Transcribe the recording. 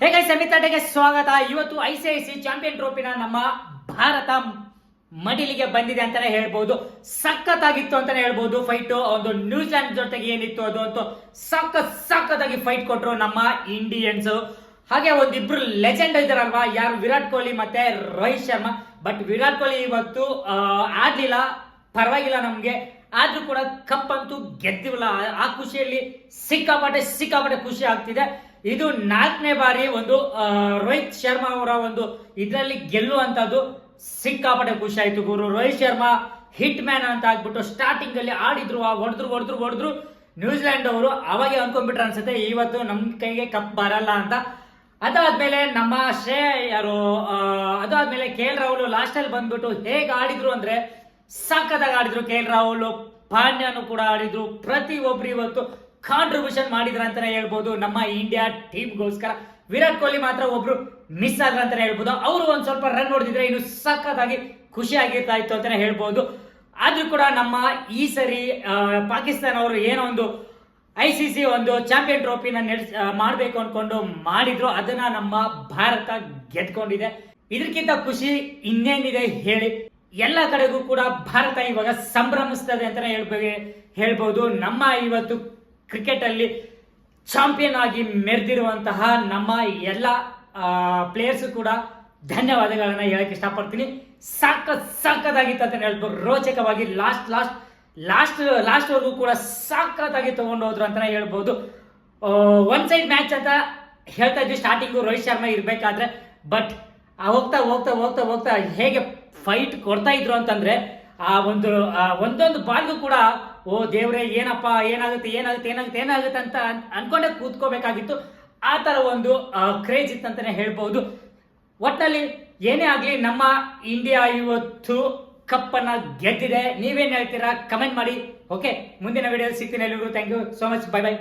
ಹೇಗೆ ಸಮಿತಾಟೆಗೆ ಸ್ವಾಗತ. ಇವತ್ತು ICC ಚಾಂಪಿಯನ್ ಟ್ರೋಫಿನ ನಮ್ಮ ಭಾರತ ಮಡಿಲಿಗೆ ಬಂದಿದೆ ಅಂತಾನೆ ಹೇಳ್ಬಹುದು. ಸಖತ್ತಾಗಿತ್ತು ಅಂತಾನೆ ಹೇಳ್ಬಹುದು ಫೈಟ್. ಒಂದು ನ್ಯೂಜಿಲೆಂಡ್ ಜೊತೆಗೆ ಏನಿತ್ತು ಅದು ಅಂತೂ ಸಖತ್ತಾಗಿ ಫೈಟ್ ಕೊಟ್ರು ನಮ್ಮ ಇಂಡಿಯನ್ಸ್. ಹಾಗೆ ಒಂದಿಬ್ರು ಲೆಜೆಂಡ್ ಇದಾರಲ್ವಾ, ಯಾರು ವಿರಾಟ್ ಕೊಹ್ಲಿ ಮತ್ತೆ ರೋಹಿತ್ ಶರ್ಮಾ. ಬಟ್ ವಿರಾಟ್ ಕೊಹ್ಲಿ ಇವತ್ತು ಆಡ್ಲಿಲ್ಲ, ಪರವಾಗಿಲ್ಲ ನಮ್ಗೆ. ಆದ್ರೂ ಕೂಡ ಕಪ್ ಅಂತೂ ಗೆದ್ದಿಲ್ಲ. ಆ ಖುಷಿಯಲ್ಲಿ ಸಿಕ್ಕಾಪಟ್ಟೆ ಖುಷಿ ಆಗ್ತಿದೆ. ಇದು 4ನೇ ಬಾರಿ ಒಂದು ರೋಹಿತ್ ಶರ್ಮಾ ಅವರ ಒಂದು ಇದರಲ್ಲಿ ಗೆಲ್ಲುವಂತದ್ದು. ಸಿಕ್ಕಾಪಟ್ಟೆ ಖುಷಿ ಆಯ್ತು ಗುರು. ರೋಹಿತ್ ಶರ್ಮಾ ಹಿಟ್ ಮ್ಯಾನ್ ಅಂತ ಆಗ್ಬಿಟ್ಟು ಸ್ಟಾರ್ಟಿಂಗ್ ಅಲ್ಲಿ ಆಡಿದ್ರು, ಹೊಡೆದ್ರು ನ್ಯೂಜಿಲೆಂಡ್ ಅವರು. ಅವಾಗೆ ಅನ್ಕೊಂಡ್ಬಿಟ್ರೆ ಅನ್ಸುತ್ತೆ ಇವತ್ತು ನಮ್ ಕೈಗೆ ಕಪ್ ಬರಲ್ಲ ಅಂತ. ಅದಾದ್ಮೇಲೆ ನಮ್ಮ ಅದಾದ್ಮೇಲೆ KL ರಾಹುಲ್ ಲಾಸ್ಟ್ ಅಲ್ಲಿ ಬಂದ್ಬಿಟ್ಟು ಹೇಗೆ ಆಡಿದ್ರು ಅಂದ್ರೆ ಸಖತ್ತಾಗಿ ಆಡಿದ್ರು. KL ರಾಹುಲ್, ಪಾಂಡ್ಯನು ಕೂಡ ಆಡಿದ್ರು. ಪ್ರತಿಯೊಬ್ರು ಇವತ್ತು ಕಾಂಟ್ರಿಬ್ಯೂಷನ್ ಮಾಡಿದ್ರ ಅಂತಾನೆ ಹೇಳ್ಬೋದು ನಮ್ಮ ಇಂಡಿಯಾ ಟೀಮ್ಗೋಸ್ಕರ. ವಿರಾಟ್ ಕೊಹ್ಲಿ ಮಾತ್ರ ಒಬ್ರು ಮಿಸ್ ಆದ್ರ ಅಂತಾನೆ ಹೇಳ್ಬೋದು. ಅವರು ಒಂದ್ ಸ್ವಲ್ಪ ರನ್ ಹೊಡೆದಿದ್ರೆ ಇನ್ನು ಸಖತ್ತಾಗಿ ಖುಷಿ ಆಗಿರ್ತಾ ಇತ್ತು ಅಂತಾನೆ ಹೇಳ್ಬೋದು. ಆದ್ರೂ ಕೂಡ ನಮ್ಮ ಈ ಸರಿ ಪಾಕಿಸ್ತಾನ ಅವರು ಏನೋ ಒಂದು ICC ಒಂದು ಚಾಂಪಿಯನ್ ಟ್ರೋಫಿನ ಮಾಡ್ಬೇಕು ಅನ್ಕೊಂಡು ಮಾಡಿದ್ರು. ಅದನ್ನ ನಮ್ಮ ಭಾರತ ಗೆದ್ಕೊಂಡಿದೆ. ಇದಕ್ಕಿಂತ ಖುಷಿ ಇನ್ನೇನಿದೆ ಹೇಳಿ. ಎಲ್ಲ ಕಡೆಗೂ ಕೂಡ ಭಾರತ ಇವಾಗ ಸಂಭ್ರಮಿಸ್ತದೆ ಅಂತಾನೆ ಹೇಳ್ಬೋದು. ನಮ್ಮ ಇವತ್ತು ಕ್ರಿಕೆಟ್ ಅಲ್ಲಿ ಚಾಂಪಿಯನ್ ಆಗಿ ಮೆರೆದಿರುವಂತಹ ನಮ್ಮ ಎಲ್ಲ ಪ್ಲೇಯರ್ಸ್ ಕೂಡ ಧನ್ಯವಾದಗಳನ್ನ ಹೇಳಕ್ ಇಷ್ಟಪಡ್ತೀನಿ. ಸಖತ್ತಾಗಿತ್ತು ಅಂತ ಹೇಳ್ಬೋದು. ರೋಚಕವಾಗಿ ಲಾಸ್ಟ್ ವರ್ಗೂ ಕೂಡ ಸಖತ್ತಾಗಿ ತಗೊಂಡು ಹೋದ್ರು ಅಂತಾನೆ ಹೇಳ್ಬೋದು. ಒನ್ ಸೈಡ್ ಮ್ಯಾಚ್ ಅಂತ ಹೇಳ್ತಾ ಇದ್ವಿ ಸ್ಟಾರ್ಟಿಂಗು ರೋಹಿತ್ ಶರ್ಮಾ ಇರ್ಬೇಕಾದ್ರೆ. ಬಟ್ ಹೋಗ್ತಾ ಹೇಗೆ ಫೈಟ್ ಕೊಡ್ತಾ ಇದ್ರು ಅಂತಂದ್ರೆ ಆ ಒಂದೊಂದು ಬಾಲ್ಗೂ ಕೂಡ ಓ ದೇವ್ರೆ ಏನಪ್ಪ ಏನಾಗುತ್ತೆ ಅಂತ ಅನ್ಕೊಂಡೆ ಕೂತ್ಕೋಬೇಕಾಗಿತ್ತು. ಆ ತರ ಒಂದು ಕ್ರೇಜ್ ಇತ್ತಂತಾನೆ ಹೇಳ್ಬಹುದು. ಒಟ್ಟಿನಲ್ಲಿ ಏನೇ ಆಗ್ಲಿ ನಮ್ಮ ಇಂಡಿಯಾ ಇವತ್ತು ಕಪ್ ಅನ್ನ ಗೆದ್ದಿದೆ. ನೀವೇನ್ ಹೇಳ್ತೀರಾ ಕಮೆಂಟ್ ಮಾಡಿ. ಓಕೆ, ಮುಂದಿನ ವಿಡಿಯೋ ಸಿಗ್ತೀನಿ. ಎಲ್ಲರಿಗೂ thank you so much. By.